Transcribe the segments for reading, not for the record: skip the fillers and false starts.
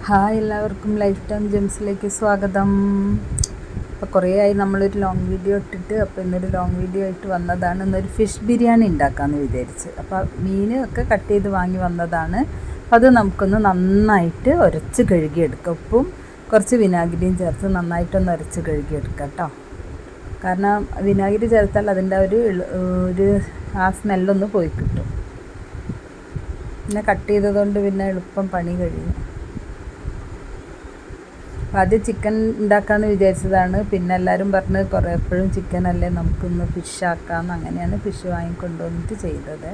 Hi, എല്ലാവർക്കും life time ജെംസിലേക്ക് സ്വാഗതം. അപ്പോൾ കുറേ ആയി നമ്മളൊരു ലോങ് വീഡിയോ ഇട്ടിട്ട്, അപ്പോൾ ഇന്നൊരു ലോങ് വീഡിയോ ആയിട്ട് വന്നതാണ്. ഇന്നൊരു ഫിഷ് ബിരിയാണി ഉണ്ടാക്കാമെന്ന് വിചാരിച്ച്. അപ്പോൾ മീൻ ഒക്കെ കട്ട് ചെയ്ത് വാങ്ങി വന്നതാണ്. അപ്പോൾ അത് നമുക്കൊന്ന് നന്നായിട്ട് ഉരച്ച് കഴുകിയെടുക്കാം. ഉപ്പും കുറച്ച് വിനാഗിരിയും ചേർത്ത് നന്നായിട്ടൊന്ന് ഉരച്ച് കഴുകിയെടുക്കാം കേട്ടോ. കാരണം വിനാഗിരി ചേർത്താൽ അതിൻ്റെ ഒരു ആ സ്മെല്ലൊന്ന് പോയി കിട്ടും. പിന്നെ കട്ട് ചെയ്തതുകൊണ്ട് പിന്നെ എളുപ്പം പണി കഴിയും. ആദ്യം ചിക്കൻ ഉണ്ടാക്കാമെന്ന് വിചാരിച്ചതാണ്. പിന്നെ എല്ലാവരും പറഞ്ഞ് എപ്പോഴും ചിക്കൻ അല്ലേ, നമുക്കൊന്ന് ഫിഷ് ആക്കാമെന്ന്. അങ്ങനെയാണ് ഫിഷ് വാങ്ങിക്കൊണ്ടുവന്നിട്ട് ചെയ്തത്.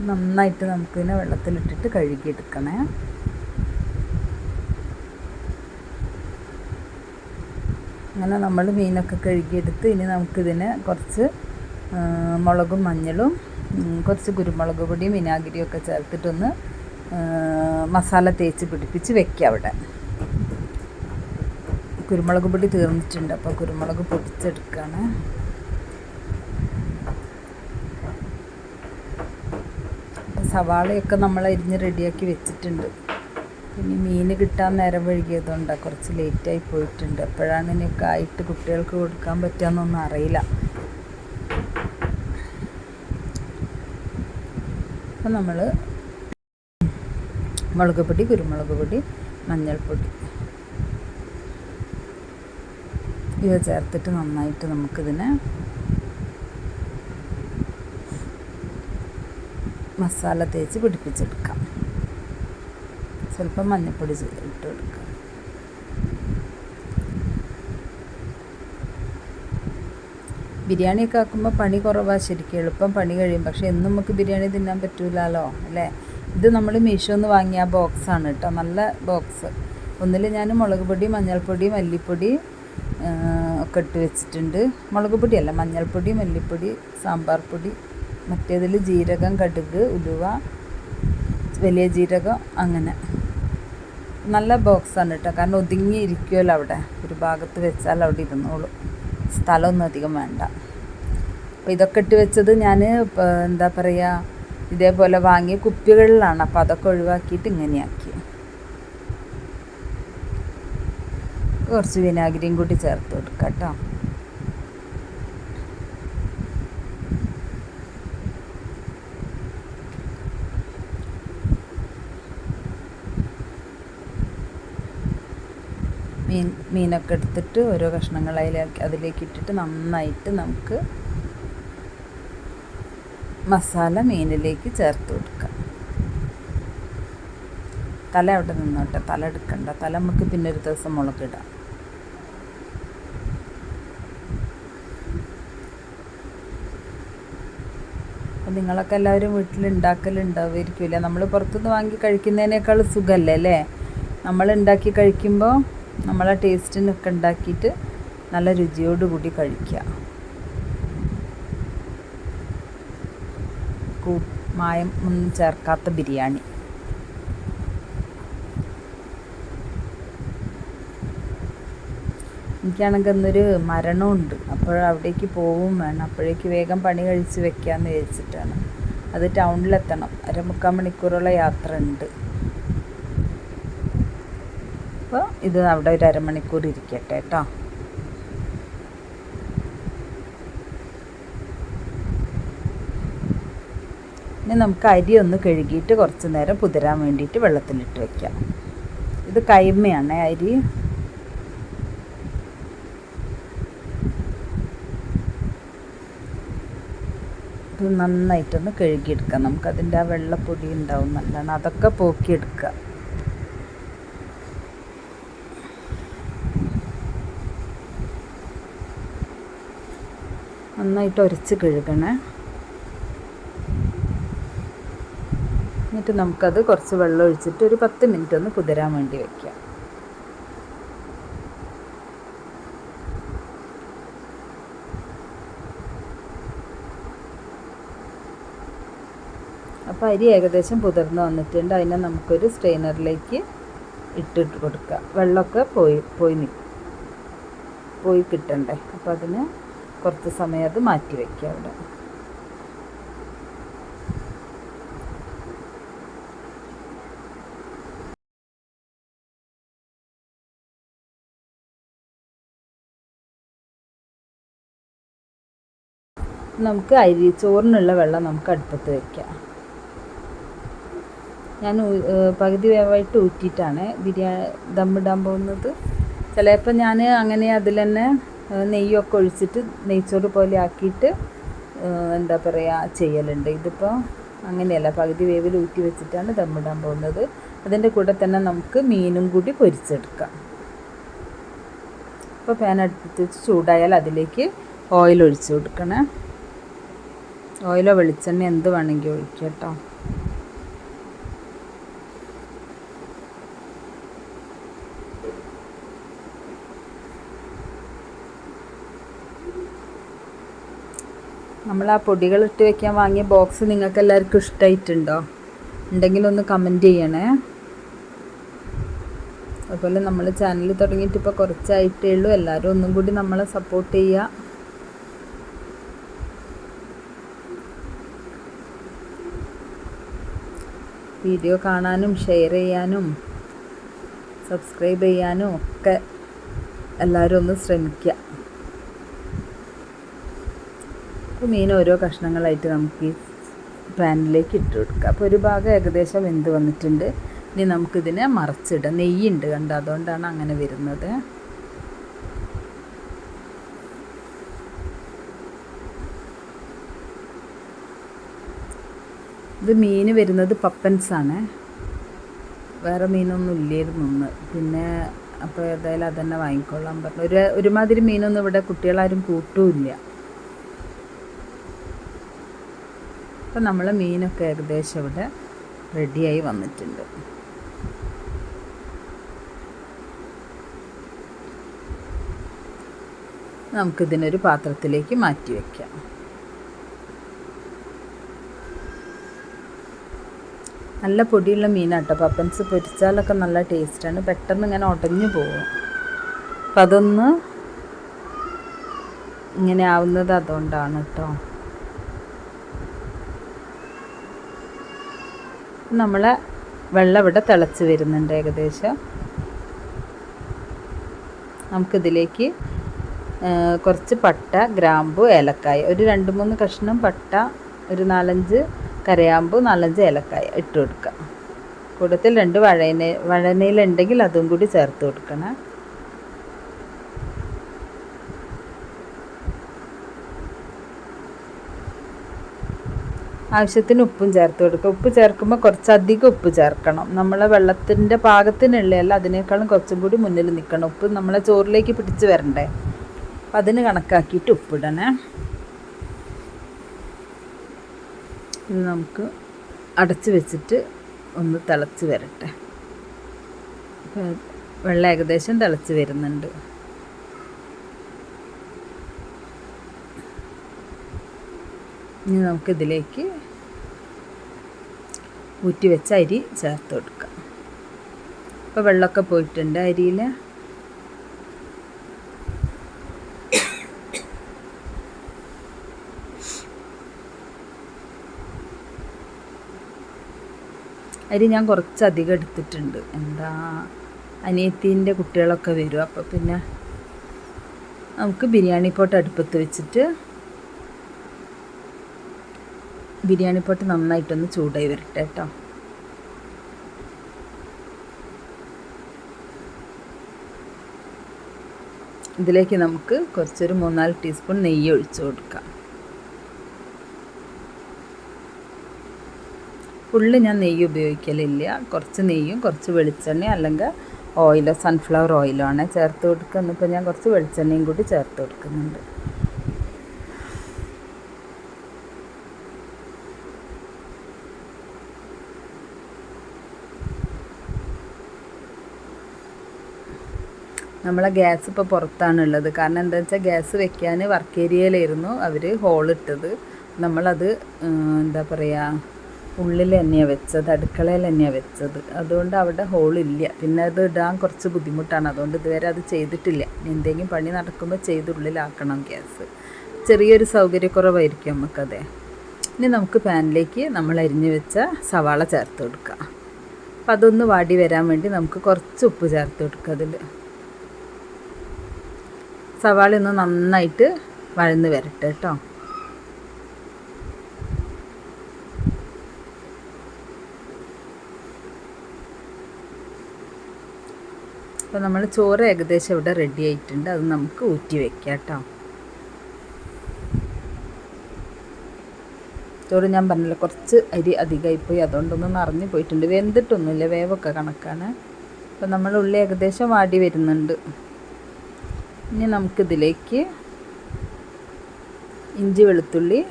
നന്നായിട്ട് നമുക്കിതിനെ വെള്ളത്തിലിട്ടിട്ട് കഴുകിയെടുക്കണേ. അങ്ങനെ നമ്മൾ മീനൊക്കെ കഴുകിയെടുത്ത് ഇനി നമുക്കിതിന് കുറച്ച് മുളകും മഞ്ഞളും കുറച്ച് കുരുമുളക് പൊടിയും വിനാഗിരിയും ഒക്കെ ചേർത്തിട്ടൊന്ന് മസാല തേച്ച് പിടിപ്പിച്ച് വെക്കുക. അവിടെ കുരുമുളക് പൊടി തീർന്നിട്ടുണ്ട്, അപ്പോൾ കുരുമുളക് പൊടിച്ചെടുക്കുകയാണ്. സവാളയൊക്കെ നമ്മൾ അരിഞ്ഞ് റെഡിയാക്കി വെച്ചിട്ടുണ്ട്. പിന്നെ മീൻ കിട്ടാൻ നേരം വൈകിയതുകൊണ്ടാണ് കുറച്ച് ലേറ്റായി പോയിട്ടുണ്ട്. എപ്പോഴാണ് ഇനിയൊക്കെ ആയിട്ട് കുട്ടികൾക്ക് കൊടുക്കാൻ പറ്റുകയെന്നൊന്നും അറിയില്ല. അപ്പോൾ നമ്മൾ മുളക് പൊടി, കുരുമുളക് പൊടി, മഞ്ഞൾപ്പൊടി ഇവ ചേർത്തിട്ട് നന്നായിട്ട് നമുക്കിതിനെ മസാല തേച്ച് പിടിപ്പിച്ചെടുക്കാം. സ്വല്പം മഞ്ഞൾപ്പൊടി ഇട്ട് കൊടുക്കാം. ബിരിയാണിയൊക്കെ ആക്കുമ്പോൾ പണി കുറവാണ്, ശരിക്കും എളുപ്പം പണി കഴിയും. പക്ഷേ എന്നും നമുക്ക് ബിരിയാണി തിന്നാൻ പറ്റൂലല്ലോ അല്ലേ. ഇത് നമ്മൾ മീഷോന്ന് വാങ്ങിയ ബോക്സാണ് കേട്ടോ, നല്ല ബോക്സ്. ഒന്നിൽ ഞാൻ മുളക് പൊടി, മഞ്ഞൾപ്പൊടി, മല്ലിപ്പൊടി ഒക്കെ ഇട്ട് വെച്ചിട്ടുണ്ട്. മുളക് പൊടിയല്ല, മഞ്ഞൾപ്പൊടി, മല്ലിപ്പൊടി, സാമ്പാർ പൊടി. മറ്റേതിൽ ജീരകം, കടുക്, ഉലുവ, വലിയ ജീരകം, അങ്ങനെ നല്ല ബോക്സാണ് കേട്ടോ. കാരണം ഒതുങ്ങിയിരിക്കുമല്ലോ അവിടെ, ഒരു ഭാഗത്ത് വെച്ചാൽ അവിടെ ഇരുന്നോളൂ, സ്ഥലമൊന്നും അധികം വേണ്ട. അപ്പോൾ ഇതൊക്കെ ഇട്ട് വെച്ചത് ഞാൻ എന്താ പറയുക, ഇതേപോലെ വാങ്ങിയ കുപ്പികളിലാണ്. അപ്പോൾ അതൊക്കെ ഒഴിവാക്കിയിട്ട് ഇങ്ങനെയാക്കി. കുറച്ച് വിനാഗിരിയും കൂടി ചേർത്ത് കൊടുക്കാം കേട്ടോ. മീനൊക്കെ എടുത്തിട്ട് ഓരോ കഷ്ണങ്ങൾ അതിലേക്ക് ഇട്ടിട്ട് നന്നായിട്ട് നമുക്ക് മസാല മീനിലേക്ക് ചേർത്ത് കൊടുക്കാം. തല അവിടെ നിന്നോട്ടെ, തല എടുക്കണ്ട. തല നമുക്ക് പിന്നെ ഒരു ദിവസം മുളകിടാം. അപ്പോൾ നിങ്ങളൊക്കെ എല്ലാവരും വീട്ടിലുണ്ടാക്കലുണ്ടാവുമായിരിക്കില്ല. നമ്മൾ പുറത്തുനിന്ന് വാങ്ങി കഴിക്കുന്നതിനേക്കാൾ സുഖമല്ലേ അല്ലേ, നമ്മൾ ഉണ്ടാക്കി കഴിക്കുമ്പോൾ നമ്മളെ ടേസ്റ്റിനൊക്കെ ഉണ്ടാക്കിയിട്ട് നല്ല രുചിയോടുകൂടി കഴിക്കുക. മായം ഒന്നും ചേർക്കാത്ത ബിരിയാണി. എനിക്കാണെങ്കിൽ ഇന്നൊരു മരണമുണ്ട്, അവിടേക്ക് പോവും വേണം. അപ്പോഴേക്ക് വേഗം പണി കഴിച്ച് വെക്കാമെന്ന് വിചാരിച്ചിട്ടാണ്. അത് ടൗണിലെത്തണം, 1.25 മണിക്കൂറുള്ള യാത്ര ഉണ്ട്. അപ്പോൾ ഇത് അവിടെ ഒരു 1/2 മണിക്കൂർ ഇരിക്കട്ടെ കേട്ടോ. ഇനി നമുക്ക് അരി ഒന്ന് കഴുകിയിട്ട് കുറച്ച് നേരം കുതിരാൻ വേണ്ടിയിട്ട് വെള്ളത്തിലിട്ട് വയ്ക്കാം. ഇത് കൈമയാണ് അരി. ഇത് നന്നായിട്ടൊന്ന് കഴുകിയെടുക്കാം. നമുക്കതിൻ്റെ ആ വെള്ളപ്പൊടി ഉണ്ടാവും നല്ലോണം, അതൊക്കെ പോക്കിയെടുക്കുക. നന്നായിട്ട് ഉരച്ച് കഴുകണേ. എന്നിട്ട് നമുക്കത് കുറച്ച് വെള്ളം ഒഴിച്ചിട്ട് ഒരു 10 മിനിറ്റ് ഒന്ന് കുതിരാൻ വേണ്ടി വയ്ക്കാം. അപ്പോൾ അരി ഏകദേശം കുതിർന്ന് വന്നിട്ടുണ്ട്. അതിനെ നമുക്കൊരു സ്ട്രെയിനറിലേക്ക് ഇട്ടിട്ട് കൊടുക്കുക. വെള്ളമൊക്കെ പോയി കിട്ടണ്ടേ. അപ്പോൾ അതിന് കുറച്ച് സമയം അത് മാറ്റി വയ്ക്കുക അവിടെ. നമുക്ക് ചോറിനുള്ള വെള്ളം നമുക്ക് അടുപ്പത്ത് വയ്ക്കാം. ഞാൻ പകുതി വേവായിട്ട് ഊറ്റിയിട്ടാണ് ദമ്മിടാൻ പോകുന്നത്. ചിലപ്പോൾ ഞാൻ അങ്ങനെ അതിൽ തന്നെ നെയ്യൊക്കെ ഒഴിച്ചിട്ട് നെയ്ച്ചോറ് പോലെ ആക്കിയിട്ട് എന്താ പറയുക ചെയ്യലുണ്ട്. ഇതിപ്പോൾ അങ്ങനെയല്ല, പകുതി വേവിൽ ഊറ്റി വെച്ചിട്ടാണ് ദമ്മിടാൻ പോകുന്നത്. അതിൻ്റെ കൂടെ തന്നെ നമുക്ക് മീനും കൂടി പൊരിച്ചെടുക്കാം. അപ്പോൾ പാൻ അടുപ്പത്ത് വെച്ച് ചൂടായാൽ അതിലേക്ക് ഓയിൽ ഒഴിച്ച് കൊടുക്കണേ. ഓയിലോ വെളിച്ചെണ്ണ എന്ത് വേണമെങ്കിൽ ഒഴിക്കാം കേട്ടോ. നമ്മൾ ആ പൊടികളിട്ട് വെക്കാൻ വാങ്ങിയ ബോക്സ് നിങ്ങൾക്ക് എല്ലാവർക്കും ഇഷ്ടമായിട്ടുണ്ടോ? ഉണ്ടെങ്കിലൊന്ന് കമൻറ്റ് ചെയ്യണേ. അതുപോലെ നമ്മൾ ചാനൽ തുടങ്ങിയിട്ട് ഇപ്പോൾ കുറച്ചായിട്ടേ ഉള്ളൂ. എല്ലാവരും ഒന്നും കൂടി നമ്മളെ സപ്പോർട്ട് ചെയ്യുക. വീഡിയോ കാണാനും ഷെയർ ചെയ്യാനും സബ്സ്ക്രൈബ് ചെയ്യാനും ഒക്കെ എല്ലാവരും ഒന്ന് ശ്രമിക്കുക. അപ്പോൾ മീൻ ഓരോ കഷ്ണങ്ങളായിട്ട് നമുക്ക് ഈ പാനിലേക്ക് ഇട്ട് കൊടുക്കുക. അപ്പോൾ ഒരു ഭാഗം ഏകദേശം വെന്ത് വന്നിട്ടുണ്ട്. ഇനി നമുക്കിതിനെ മറച്ചിടാം. നെയ്യുണ്ട് കണ്ടോ, അതുകൊണ്ടാണ് അങ്ങനെ വരുന്നത്. ഇത് മീൻ വരുന്നത് പപ്പൻസാണ്, വേറെ മീനൊന്നും ഇല്ലായിരുന്നു ഇന്ന്. പിന്നെ അപ്പോൾ ഏതായാലും അതന്നെ വാങ്ങിക്കൊള്ളാൻ പറഞ്ഞു. ഒരുമാതിരി മീനൊന്നും ഇവിടെ കുട്ടികളാരും കൂട്ടുമില്ല. അപ്പോൾ നമ്മളെ മീനൊക്കെ ഏകദേശം ഇവിടെ റെഡിയായി വന്നിട്ടുണ്ട്. നമുക്കിതിനൊരു പാത്രത്തിലേക്ക് മാറ്റി വയ്ക്കാം. നല്ല പൊടിയുള്ള മീനാട്ടോ. പപ്പൻസ് പൊരിച്ചാലൊക്കെ നല്ല ടേസ്റ്റാണ്. പെട്ടെന്ന് ഇങ്ങനെ ഉടഞ്ഞു പോകും. അപ്പം അതൊന്ന് ഇങ്ങനെ ആവുന്നത് അതുകൊണ്ടാണ് കേട്ടോ. നമ്മളെ വെള്ളം ഇവിടെ തിളച്ച് വരുന്നുണ്ട് ഏകദേശം. നമുക്കിതിലേക്ക് കുറച്ച് പട്ട, ഗ്രാമ്പു, ഏലക്കായ, ഒരു 2-3 കഷ്ണം പട്ട, ഒരു 4-5 കരയാമ്പു, 4-5 ഏലക്കായ ഇട്ട് കൊടുക്കുക. കൂട്ടത്തിൽ 2 വഴനയിലുണ്ടെങ്കിൽ അതും കൂടി ചേർത്ത് കൊടുക്കണം. ആവശ്യത്തിന് ഉപ്പും ചേർത്ത് കൊടുക്കുക. ഉപ്പ് ചേർക്കുമ്പോൾ കുറച്ചധികം ഉപ്പ് ചേർക്കണം. നമ്മളെ വെള്ളത്തിൻ്റെ പാകത്തിനുള്ളതല്ല, അതിനേക്കാളും കുറച്ചും കൂടി മുന്നിൽ നിൽക്കണം. ഉപ്പ് നമ്മളെ ചോറിലേക്ക് പിടിച്ച് വരണ്ടേ, അപ്പം അതിന് കണക്കാക്കിയിട്ട് ഉപ്പിടണേ. ഇത് നമുക്ക് അടച്ച് വെച്ചിട്ട് ഒന്ന് തിളച്ച് വരട്ടെ. വെള്ളം ഏകദേശം തിളച്ച് വരുന്നുണ്ട്. ഇനി നമുക്കിതിലേക്ക് ഊറ്റി വെച്ച അരി ചേർത്ത് കൊടുക്കാം. ഇപ്പോൾ വെള്ളമൊക്കെ പോയിട്ടുണ്ട് അരിയിൽ. അരി ഞാൻ കുറച്ചധികം എടുത്തിട്ടുണ്ട്. അനിയത്തീൻ്റെ കുട്ടികളൊക്കെ വരും. അപ്പോൾ പിന്നെ നമുക്ക് ബിരിയാണി പോട്ട് അടുപ്പത്ത് വെച്ചിട്ട് ബിരിയാണി പോട്ട് നന്നായിട്ടൊന്ന് ചൂടായി വരട്ടെ കേട്ടോ. ഇതിലേക്ക് നമുക്ക് കുറച്ചൊരു 3-4 ടീസ്പൂൺ നെയ്യ് ഒഴിച്ച് കൊടുക്കാം. ഫുള്ള് ഞാൻ നെയ്യ് ഉപയോഗിക്കലില്ല. കുറച്ച് നെയ്യും കുറച്ച് വെളിച്ചെണ്ണയും അല്ലെങ്കിൽ ഓയിലോ സൺഫ്ലവർ ഓയിലോ ആണ് ചേർത്ത് കൊടുക്കുന്നത്. ഇപ്പോൾ ഞാൻ കുറച്ച് വെളിച്ചെണ്ണയും കൂടി ചേർത്ത് കൊടുക്കുന്നുണ്ട്. നമ്മളെ ഗ്യാസ് ഇപ്പോൾ പുറത്താണുള്ളത്. കാരണം എന്താ വെച്ചാൽ ഗ്യാസ് വെക്കാൻ വർക്ക് ഏരിയയിലായിരുന്നു അവർ ഹോളിട്ടത്. നമ്മളത് എന്താ പറയുക, ഉള്ളിൽ തന്നെയാണ് വെച്ചത്, അടുക്കളയിൽ തന്നെയാണ് വെച്ചത്. അതുകൊണ്ട് അവിടെ ഹോളില്ല. പിന്നെ അത് ഇടാൻ കുറച്ച് ബുദ്ധിമുട്ടാണ്. അതുകൊണ്ട് ഇതുവരെ അത് ചെയ്തിട്ടില്ല. എന്തെങ്കിലും പണി നടക്കുമ്പോൾ ചെയ്ത് ഉള്ളിലാക്കണം ഗ്യാസ്. ചെറിയൊരു സൗകര്യക്കുറവായിരിക്കും നമുക്കത്. ഇനി നമുക്ക് പാനിലേക്ക് നമ്മൾ അരിഞ്ഞ് വെച്ച സവാള ചേർത്ത് കൊടുക്കാം. അപ്പം അതൊന്ന് വാടി വരാൻ വേണ്ടി നമുക്ക് കുറച്ച് ഉപ്പ് ചേർത്ത് കൊടുക്കുക. അതിൽ സവാള ഒന്ന് നന്നായിട്ട് വഴന്ന് വരട്ടെ കേട്ടോ. അപ്പോൾ നമ്മൾ ചോറ് ഏകദേശം ഇവിടെ റെഡി ആയിട്ടുണ്ട്. അത് നമുക്ക് ഊറ്റി വെക്കാം കേട്ടോ. ചോറ് ഞാൻ പറഞ്ഞില്ല, കുറച്ച് അരി അധികമായിപ്പോയി, അതുകൊണ്ടൊന്നും നിറഞ്ഞു പോയിട്ടുണ്ട്. വെന്തിട്ടൊന്നുമില്ല, വേവൊക്കെ കണക്കാണ്. അപ്പോൾ നമ്മൾ ഉള്ളി ഏകദേശം വാടി വരുന്നുണ്ട്. ഇനി നമുക്കിതിലേക്ക് ഇഞ്ചി, വെളുത്തുള്ളി,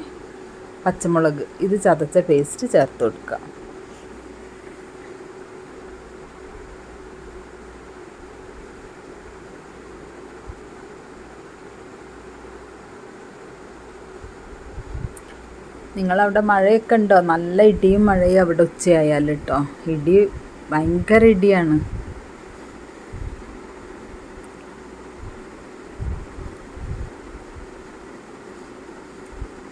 പച്ചമുളക് ഇത് ചതച്ച പേസ്റ്റ് ചേർത്ത് കൊടുക്കാം. നിങ്ങളവിടെ മഴയൊക്കെ ഉണ്ടോ? നല്ല ഇടിയും മഴയും അവിടെ ഉച്ചയായാലും കേട്ടോ. ഇടി ഭയങ്കര ഇടിയാണ്.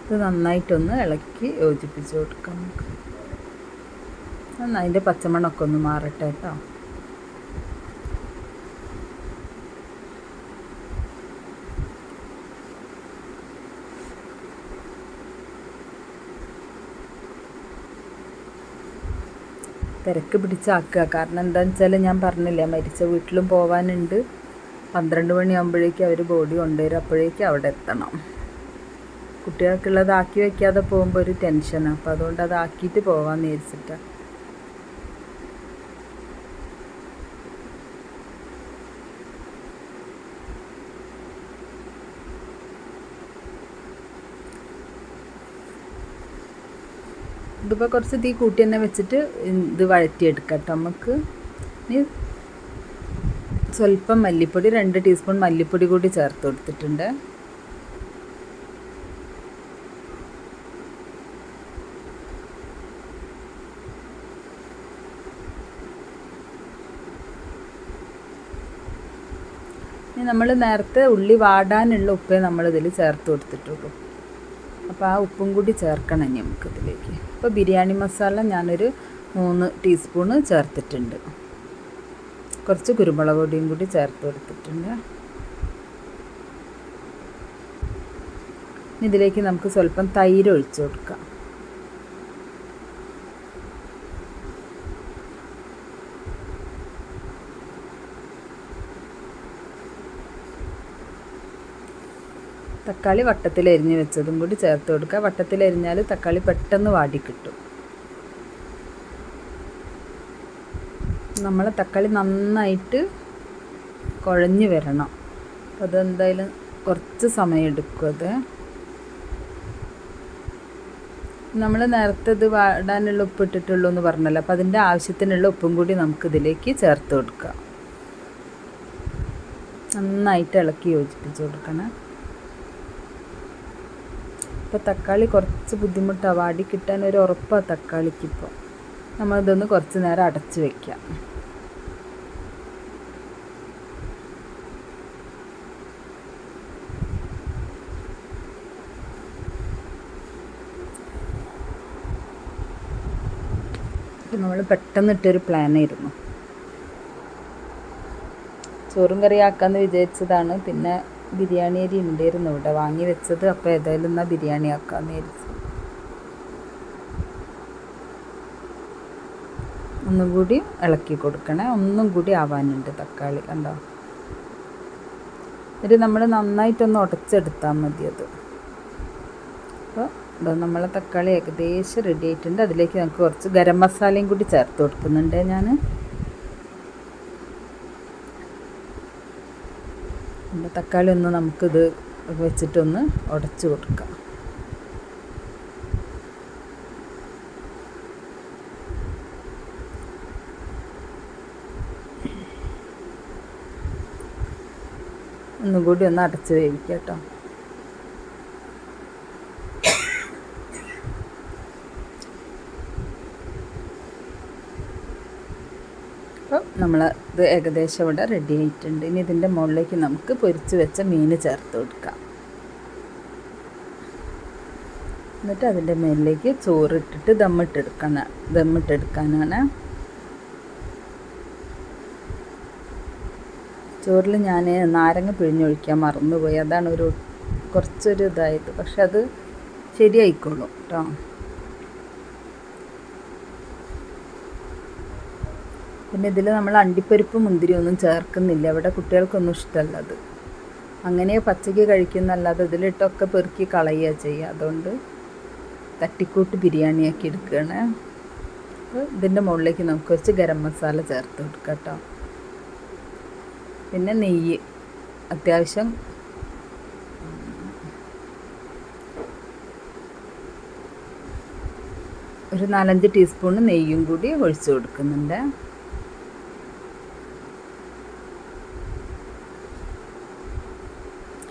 ഇത് നന്നായിട്ടൊന്ന് ഇളക്കി യോജിപ്പിച്ച് കൊടുക്കാം നമുക്ക്. അതിൻ്റെ പച്ചമണമൊക്കെ ഒന്ന് മാറട്ടെ കേട്ടോ. തിരക്ക് പിടിച്ചാക്കുക. കാരണം എന്താണെന്ന് വെച്ചാൽ ഞാൻ പറഞ്ഞില്ല, മരിച്ച വീട്ടിലും പോകാനുണ്ട്. 12 മണിയാകുമ്പോഴേക്കും അവർ ബോഡി കൊണ്ടുവരും. അപ്പോഴേക്കും അവിടെ എത്തണം. കുട്ടികൾക്കുള്ളത് ആക്കി വയ്ക്കാതെ പോകുമ്പോൾ ഒരു ടെൻഷനാണ്. അപ്പോൾ അതുകൊണ്ട് അതാക്കിയിട്ട് പോകാമെന്ന് വിചാരിച്ചിട്ടാണ്. ഇതിപ്പോൾ കുറച്ച് തീ കൂട്ടി തന്നെ വെച്ചിട്ട് ഇത് വഴറ്റിയെടുക്കാം കേട്ടോ നമുക്ക്. ഇനി സ്വല്പം മല്ലിപ്പൊടി, 2 ടീസ്പൂൺ മല്ലിപ്പൊടി കൂടി ചേർത്ത് കൊടുത്തിട്ടുണ്ട്. ഇനി നമ്മൾ നേരത്തെ ഉള്ളി വാടാനുള്ള ഉപ്പേ നമ്മളിതിൽ ചേർത്ത് കൊടുത്തിട്ടുള്ളൂ. അപ്പോൾ ആ ഉപ്പും കൂടി ചേർക്കണം ഇനി നമുക്കിതിലേക്ക്. ഇപ്പോൾ ബിരിയാണി മസാല ഞാനൊരു 3 ടീസ്പൂണ് ചേർത്തിട്ടുണ്ട്. കുറച്ച് കുരുമുളക് പൊടിയും കൂടി ചേർത്ത് കൊടുത്തിട്ടുണ്ട്. ഇതിലേക്ക് നമുക്ക് സ്വല്പം തൈര് ഒഴിച്ച് കൊടുക്കാം. തക്കാളി വട്ടത്തിൽ അരിഞ്ഞ് വെച്ചതും കൂടി ചേർത്ത് കൊടുക്കുക. വട്ടത്തിൽ അരിഞ്ഞാൽ തക്കാളി പെട്ടെന്ന് വാടി കിട്ടും. നമ്മളെ തക്കാളി നന്നായിട്ട് കുഴഞ്ഞ് വരണം. അപ്പോൾ അതെന്തായാലും കുറച്ച് സമയം എടുക്കും. അത് നമ്മൾ നേരത്തെ ഇത് വാടാനുള്ള ഉപ്പ് ഇട്ടിട്ടുള്ളൂ എന്ന് പറഞ്ഞല്ലോ. അപ്പോൾ അതിൻ്റെ ആവശ്യത്തിനുള്ള ഉപ്പും കൂടി നമുക്കിതിലേക്ക് ചേർത്ത് കൊടുക്കാം. നന്നായിട്ട് ഇളക്കി യോജിപ്പിച്ച് കൊടുക്കണം. ഇപ്പോൾ തക്കാളി കുറച്ച് ബുദ്ധിമുട്ടാണ് വാടി കിട്ടാൻ, ഒരു ഉറപ്പാണ് തക്കാളിക്കിപ്പോൾ. നമ്മളിതൊന്ന് കുറച്ച് നേരം അടച്ച് വയ്ക്കാം. നമ്മൾ പെട്ടെന്നിട്ടൊരു പ്ലാനായിരുന്നു. ചോറും കറി ആക്കാമെന്ന് വിചാരിച്ചതാണ്. പിന്നെ ബിരിയാണി അരി ഉണ്ടായിരുന്നു ഇവിടെ വാങ്ങി വെച്ചത്. അപ്പോൾ ഏതായാലും എന്നാൽ ബിരിയാണി ആക്കാമെന്ന് വിചാരിച്ചു. ഒന്നും കൂടി ഇളക്കി കൊടുക്കണേ. ഒന്നും കൂടി ആവാനുണ്ട് തക്കാളി, കണ്ടോ. ഇത് നമ്മൾ നന്നായിട്ടൊന്ന് ഉടച്ചെടുത്താൽ മതി അത്. അപ്പോൾ നമ്മളെ തക്കാളി ഏകദേശം റെഡി ആയിട്ടുണ്ട്. അതിലേക്ക് നമുക്ക് കുറച്ച് ഗരം മസാലയും കൂടി ചേർത്ത് കൊടുക്കുന്നുണ്ട് ഞാൻ. തക്കാളി ഒന്ന് നമുക്കിത് വെച്ചിട്ടൊന്ന് ഉടച്ച് കൊടുക്കാം. ഒന്നും കൂടി ഒന്ന് അടച്ച് വേവിക്കാം കേട്ടോ. അപ്പോൾ നമ്മൾ ഇത് ഏകദേശം ഇവിടെ റെഡി ആയിട്ടുണ്ട്. ഇനി ഇതിൻ്റെ മുകളിലേക്ക് നമുക്ക് പൊരിച്ച് വെച്ച മീൻ ചേർത്ത് കൊടുക്കാം. എന്നിട്ട് അതിൻ്റെ മേലിലേക്ക് ചോറിട്ടിട്ട് ദമ്മിട്ടെടുക്കാനാണ്. ചോറിൽ ഞാൻ നാരങ്ങ പിഴിഞ്ഞൊഴിക്കാൻ മറന്നുപോയി. അതാണ് കുറച്ചൊരു ഇതായത്. പക്ഷെ അത് ശരിയായിക്കോളും കേട്ടോ. പിന്നെ ഇതിൽ നമ്മൾ അണ്ടിപ്പരിപ്പ് മുന്തിരി ഒന്നും ചേർക്കുന്നില്ല, ഇവിടെ കുട്ടികൾക്കൊന്നും ഇഷ്ടമല്ല അത്. അങ്ങനെ പച്ചയ്ക്ക് കഴിക്കുന്നല്ലാതെ ഇതിലിട്ടൊക്കെ പെറുക്കി കളയുക ചെയ്യുക. അതുകൊണ്ട് തട്ടിക്കൂട്ട് ബിരിയാണിയാക്കി എടുക്കുകയാണ്. അപ്പോൾ ഇതിൻ്റെ മുകളിലേക്ക് നമുക്ക് കുറച്ച് ഗരം മസാല ചേർത്ത് കൊടുക്കാം കേട്ടോ. പിന്നെ നെയ്യ് അത്യാവശ്യം ഒരു 4-5 ടീസ്പൂൺ നെയ്യും കൂടി ഒഴിച്ച് കൊടുക്കുന്നുണ്ട്.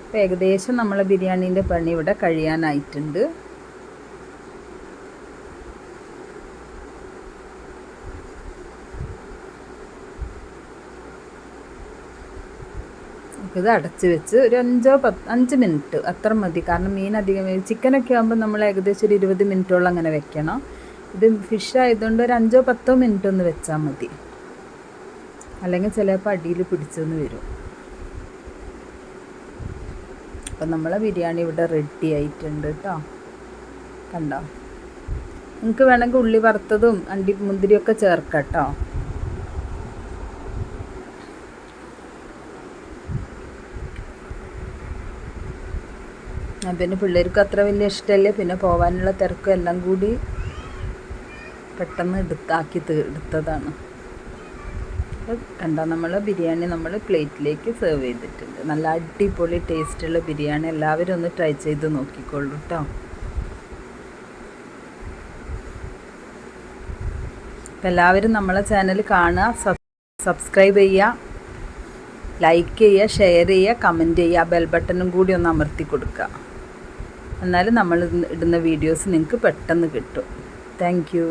അപ്പോൾ ഏകദേശം നമ്മളെ ബിരിയാണീൻ്റെ പണി ഇവിടെ കഴിയാനായിട്ടുണ്ട്. ഇത് അടച്ച് വെച്ച് ഒരു 5 മിനിറ്റ് അത്ര മതി. കാരണം മീൻ അധികം ചിക്കനൊക്കെ ആകുമ്പോൾ നമ്മൾ ഏകദേശം ഒരു 20 മിനിറ്റോളം അങ്ങനെ വെക്കണം. ഇത് ഫിഷ് ആയതുകൊണ്ട് ഒരു 5-10 മിനിറ്റ് ഒന്ന് വെച്ചാൽ മതി, അല്ലെങ്കിൽ ചിലപ്പോൾ അടിയിൽ പിടിച്ചെന്ന് വരും. അപ്പം നമ്മളെ ബിരിയാണി ഇവിടെ റെഡി ആയിട്ടുണ്ട് കേട്ടോ. കണ്ടോ? നിങ്ങൾക്ക് വേണമെങ്കിൽ ഉള്ളി വറുത്തതും മുന്തിരിയൊക്കെ ചേർക്കാം കേട്ടോ. പിന്നെ പിള്ളേർക്ക് അത്ര വലിയ ഇഷ്ടമല്ലേ, പിന്നെ പോകാനുള്ള തിരക്കും എല്ലാം കൂടി പെട്ടെന്ന് എടുത്തതാണ്. കണ്ടോ, നമ്മൾ ബിരിയാണി നമ്മൾ പ്ലേറ്റിലേക്ക് സെർവ് ചെയ്തിട്ടുണ്ട്. നല്ല അടിപൊളി ടേസ്റ്റുള്ള ബിരിയാണി. എല്ലാവരും ഒന്ന് ട്രൈ ചെയ്ത് നോക്കിക്കോളൂ കേട്ടോ. അപ്പം എല്ലാവരും നമ്മളെ ചാനൽ കാണുക, സബ്സ്ക്രൈബ് ചെയ്യുക, ലൈക്ക് ചെയ്യുക, ഷെയർ ചെയ്യുക, കമൻറ്റ് ചെയ്യുക, ബെൽ ബട്ടണും കൂടി ഒന്ന് അമർത്തി കൊടുക്കുക. എന്നാലും നമ്മൾ ഇടുന്ന വീഡിയോസ് നിങ്ങൾക്ക് പെട്ടെന്ന് കിട്ടും. Thank you.